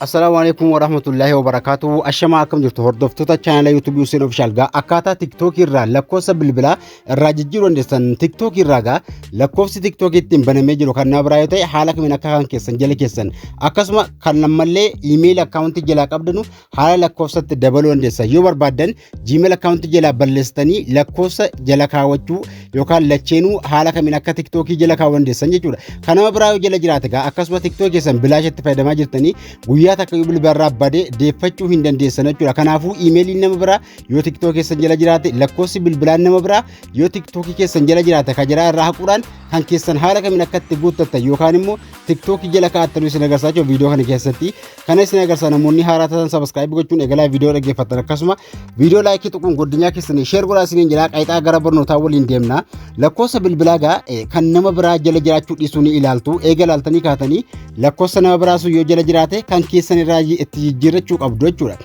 Assalamu alaikum warahmatullahi wabarakatuh. Ashama akkam jirtu hordoftoota channel YouTube Hussein Official gaa akkaataa TikTok irraa lakkoofsa bilbilaa irraa jijjiiruu dandeessan TikTok irraa gaa lakkoofsi TikTok ittiin banamee jiru kan na biraa yoo ta'e haala kamiin akka kan keessan jala keessan akkasuma kan namallee email account jala qabdanu haala lakkoofsatti dabaluu dandeessan yoo barbaadan Gmail account jala balleessitanii lakkoofsa jala kaawwachuu yookaan lacheenuu haala kamiin akka TikTok jala kaawwan dandeessan jechuudha. Kana biraa yoo jala jiraate gaa akkasuma TikTok keessan bilaashatti fayyadamaa jirtanii guyyaa takka yoo bilbila badee deeffachuu hin dandeessan jechuudha. Kanaafuu emailiin nama biraa yoo TikTok keessan jala jiraate lakkoofsi bilbilaan nama biraa yoo TikTok keessan jala jiraate ka jira irraa haquudhaan kan keessan haala kamiin akka itti guuttattan yookaan immoo TikTok jala kaa'attanii isin agarsiisaa jiru viidiyoo kana keessatti. Kana isin agarsiisaa namoonni haaraa ta'an subscribe gochuun eegalaa viidiyoo dhaggeeffatan akkasuma viidiyoo like tuquun godinyaa keessanii share godhaa isiniin jira qaayitaa gara barnootaa waliin deemna. Lakkoofsa bilbilaa gaa kan nama biraa jala jiraachuu dhiisuu ni ilaaltu eega ilaaltanii kaatanii lakkoofsa nama biraa sun yoo jala jiraate kan keessan irraa itti jijjiirrachuu qabdu jechuudha.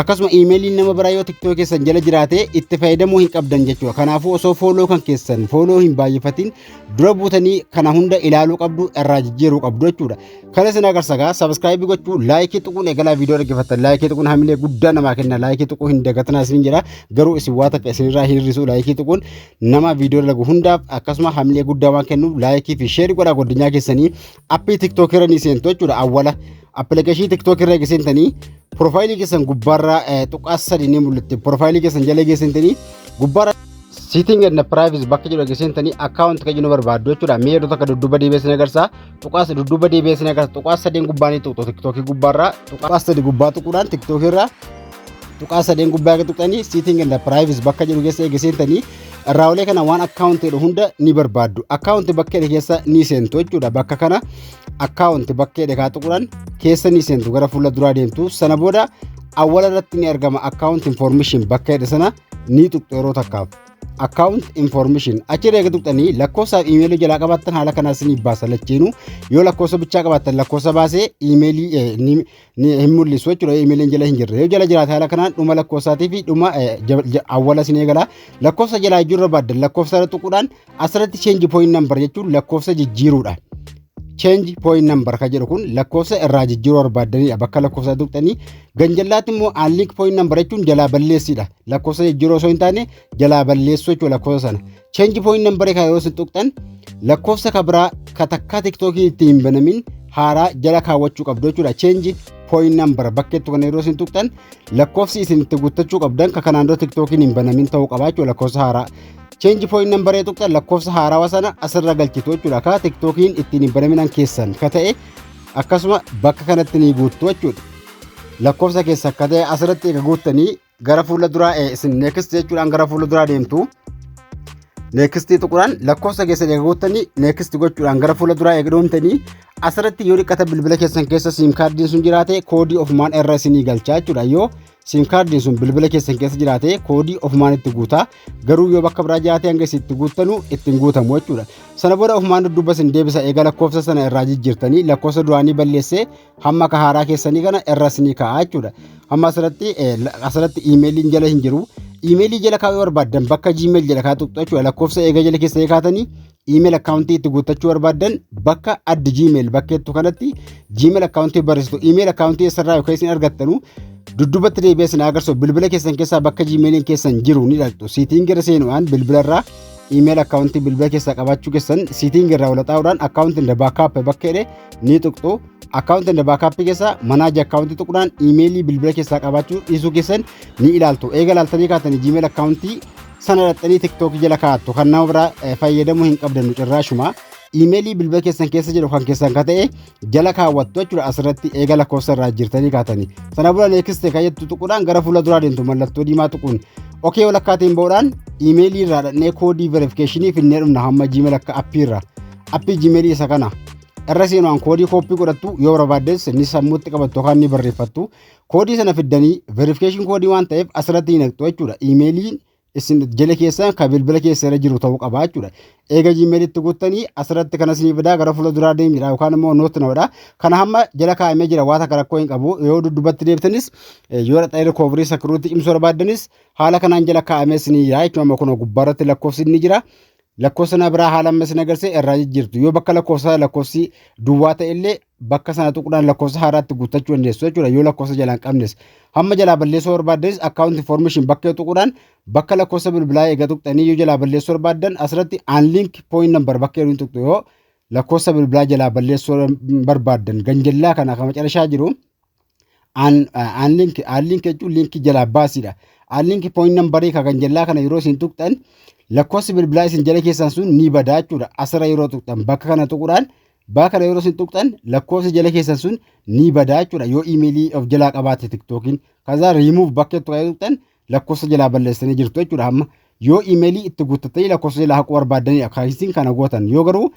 Akkasuma emailiin nama biraa yoo TikTok keessan jala jiraate itti fayyadamuu hin qabdan jechuudha. Kanaafuu osoo follow kan keessan follow hin baay'ifatin dura buutanii kana hunda ilaaluu qabdu irraa jijjiiruu qabdu jechuudha. Kana isin agarsiisaa subscribe gochuu like tuquun eegalaa viidiyoo dhaggeeffatan like tuquun hamilee guddaa namaa kenna like tuquu hin dagatanaa isin jira garuu isin waa takka isin irraa hir'isuu like tuquun nama viidiyoo lagu hundaaf akkasuma hamilee guddaa waan kennu like fi share godhaa godinyaa keessanii appii TikTok irra ni seentu jechuudha. Awwala application TikTok irra geessentanii profaayilii keessan gubbaarraa tuqaas sadii ni mul'atti. Profaayilii keessan jala geessentanii gubbaarraa setting and privacy bakka jedhu geessentanii account kan jennu barbaaddu jechuudha. Mee yeroo takka dudduuba deebi'ee agarsiisa. Tuqaas dudduuba deebi'ee agarsiisa. Tuqaas sadeen gubbaanii tuqxu TikTok gubbaarraa tuqaas sadii gubbaa tuquudhaan TikTok irraa tuqaas sadeen gubbaa tuqxanii setting and privacy bakka jedhu keessa geessentanii irraa kana waan account jedhu hunda ni barbaaddu. Account bakka keessa ni seentu jechuudha. Bakka kana account bakka jedhu tuquudhaan keessa ni seentu gara fuula duraa deemtu. Sana booda awwala irratti ni argama account information bakka jedhu sana ni tuqxu yeroo takkaaf. Account information achirra eega tuqxanii lakkoofsa email jalaa qabaattan haala kanaas ni baasa lacheenu yoo lakkoofsa bichaa qabaattan lakkoofsa baasee email ni hin mul'isu jechuudha. Emailiin jala hin jirre yoo jala jiraate haala kanaan dhuma lakkoofsaatii fi dhuma awwala isin eegala lakkoofsa jalaa jirra baaddan lakkoofsa tuquudhaan asirratti change point number jechuun lakkoofsa jijjiiruudha. Change point number ka jedhu kun lakkoofsa irraa jijjiiruu barbaadanidha. Bakka lakkoofsa tuqxanii ganjallaatti immoo unlink point number jechuun jalaa balleessidha. Lakkoofsa jijjiiruu osoo hin taane jalaa balleessuu jechuudha lakkoofsa sana. Change point number ka yoo isin tuqxan lakkoofsa ka biraa ka takka TikTok itti hin banamin haaraa jala kaawwachuu qabdu jechuudha. Change point number bakkeettu kana yeroo isin tuqxan lakkoofsi isin itti guuttachuu qabdan ka kanaan dura TikTok hin banamin ta'uu qaba jechuudha lakkoofsa haaraa. Change point number tuqxan lakkoofsa haarawaa sana asirra galchitu jechuudha. Ka TikTokiin ittiin hin banamin keessan ka ta'e akkasuma bakka kanatti ni guuttu jechuudha. Lakkoofsa keessa akka ta'e asirratti eega guuttanii gara fuula duraa isin next jechuudhaan gara fuula duraa deemtu. Next tuquudhaan lakkoofsa keessa eega guuttanii next gochuudhaan gara fuula duraa eega deemtanii asirratti yoo dhiqata bilbila keessan keessa sim kaardiin sun jiraate koodii ofumaan irra isinii galchaa jechuudha. Yoo sim kaardiin sun bilbila keessan keessa jiraate koodii ofumaan itti guutaa garuu yoo bakka biraa jiraate hanga itti guuttanu ittiin guutamu jechuudha. Sana booda ofumaan dudduuba isin deebisa eega lakkoofsa sana irraa jijjiirtanii lakkoofsa duraanii balleessee hamma ka haaraa keessanii kana irra isinii kaa'aa jechuudha. Hamma asirratti emailiin jala hin jiru. Emailii jala kaa'uu barbaadan bakka Gmail jala kaa'u jechuudha. Lakkoofsa eega jala keessa kaa'atanii email account itti guuttachuu barbaadan bakka add Gmail bakkeettu kanatti Gmail account barreessitu email account isarraa yookaan isin argattanu dudduubatti deebi'ee isin agarsiisu bilbila keessan keessaa bakka Gmailiin keessan jiru ni dhaqxu. Setting irra seenuudhaan bilbilarraa email account bilbila keessaa qabaachuu keessan setting irraa wal xaa'uudhaan account in the backup bakka jedhe ni tuqxu. Account in the backup keessa manage account tuquudhaan emailii bilbila keessaa qabaachuu dhiisuu keessan ni ilaaltu. Eega ilaaltanii kaatanii Gmail account sana dhaqxanii TikTok jala kaa'attu kan nama biraa fayyadamuu hin qabdannu cirraashuma. Emailii bilbila keessan keessa jedhu kan keessan ka ta'e jala kaawwattu jechuudha. Asirratti eega lakkoofsa irraa jirtanii kaatanii. Sana booda next ka jettu tuquudhaan gara fuula duraa deemtu mallattoo diimaa tuquun. Okay walakkaatiin ba'uudhaan emailii irraa dhaqnee koodii verification finnee dhumna hamma Gmail akka appii irraa. Appii Gmailii isa kana. Irra seenuudhaan koodii kooppii godhattu yoo barbaaddes ni sammuutti qabattu yookaan ni barreeffattu. Koodii sana fiddanii verification koodii waan ta'eef asirratti hin naqxu jechuudha. Emailiin isin jala keessa ka bilbila keessa irra jiru ta'uu qaba jechuudha. Eega Gmail itti guuttanii asirratti kana isinii fidaa gara fuula duraa deemidha yookaan immoo noot nawadha. Kana hamma jala kaa'amee jira waa takka rakkoo hin qabu. Yoo dudduubatti deebitanis yoo dhaqxanii recovery security cimsuu barbaaddanis haala kanaan jala kaa'amee isinii jira jechuudha. Kun gubbaarratti lakkoofsi ni jira. lakkoofsa biraa haala ammas nagarse irraa jijjiirtu yoo bakka lakkoofsi duwwaa ta'e illee bakka sana tuquudhaan lakkoofsa haaraatti guuttachuu dandeessu jechuudha yoo lakkoofsa jalaa hin qabnes hamma jalaa balleessuu barbaaddanis account information bakka tuquudhaan bakka lakkoofsa bilbilaa eega tuqxanii yoo jalaa balleessuu barbaaddan asirratti unlink point number bakka yeroo tuqxu yoo lakkoofsa bilbilaa jalaa balleessuu barbaaddan ganjallaa kana kan macarashaa jiru unlink jechuun linkii jalaa baasiidha unlink point number kan ganjallaa kana yeroo isin tuqxan lakkoofsi bilbilaa isin jala keessan sun ni badaa jechuudha asirra yeroo tuqxan bakka kana tuquudhaan bakka kana yeroo isin tuqxan lakkoofsi jala keessan sun ni badaa jechuudha yoo imeelii of jalaa qabaate tiktookiin kaza remove bakka tuqxan lakkoofsa jalaa balleessanii jirtu jechuudha amma yoo imeelii itti guuttattanii lakkoofsa jalaa haquu barbaadanii akka isin kana gootan yoo garuu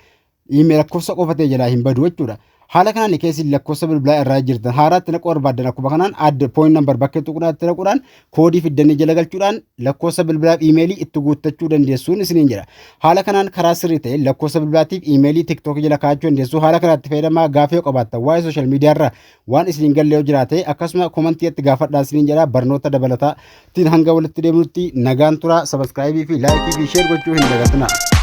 imeelii lakkoofsa qofatee jalaa hin badu jechuudha haala kanaan keessi lakkoofsa bilbilaa irraa jirtan haaraatti naquu barbaadan akkuma kanaan add point number bakka tuquudhaatti naquudhaan koodii fiddanii jala galchuudhaan lakkoofsa bilbilaa imeelii itti guuttachuu dandeessuun isiniin jira haala kanaan karaa sirrii ta'e lakkoofsa bilbilaatiif imeelii tiktook jala kaa'achuu dandeessu haala kanaatti fayyadamaa gaafii qabaattan waa'ee sooshaal miidiyaa irraa waan isiniin galle yoo jiraate akkasuma komantiitti gaafadhaa isiniin jira barnoota dabalataatiin hanga walitti deemnutti nagaan tura sabiskiraayibii fi laayikii fi sheer gochuu hin dagatinaa.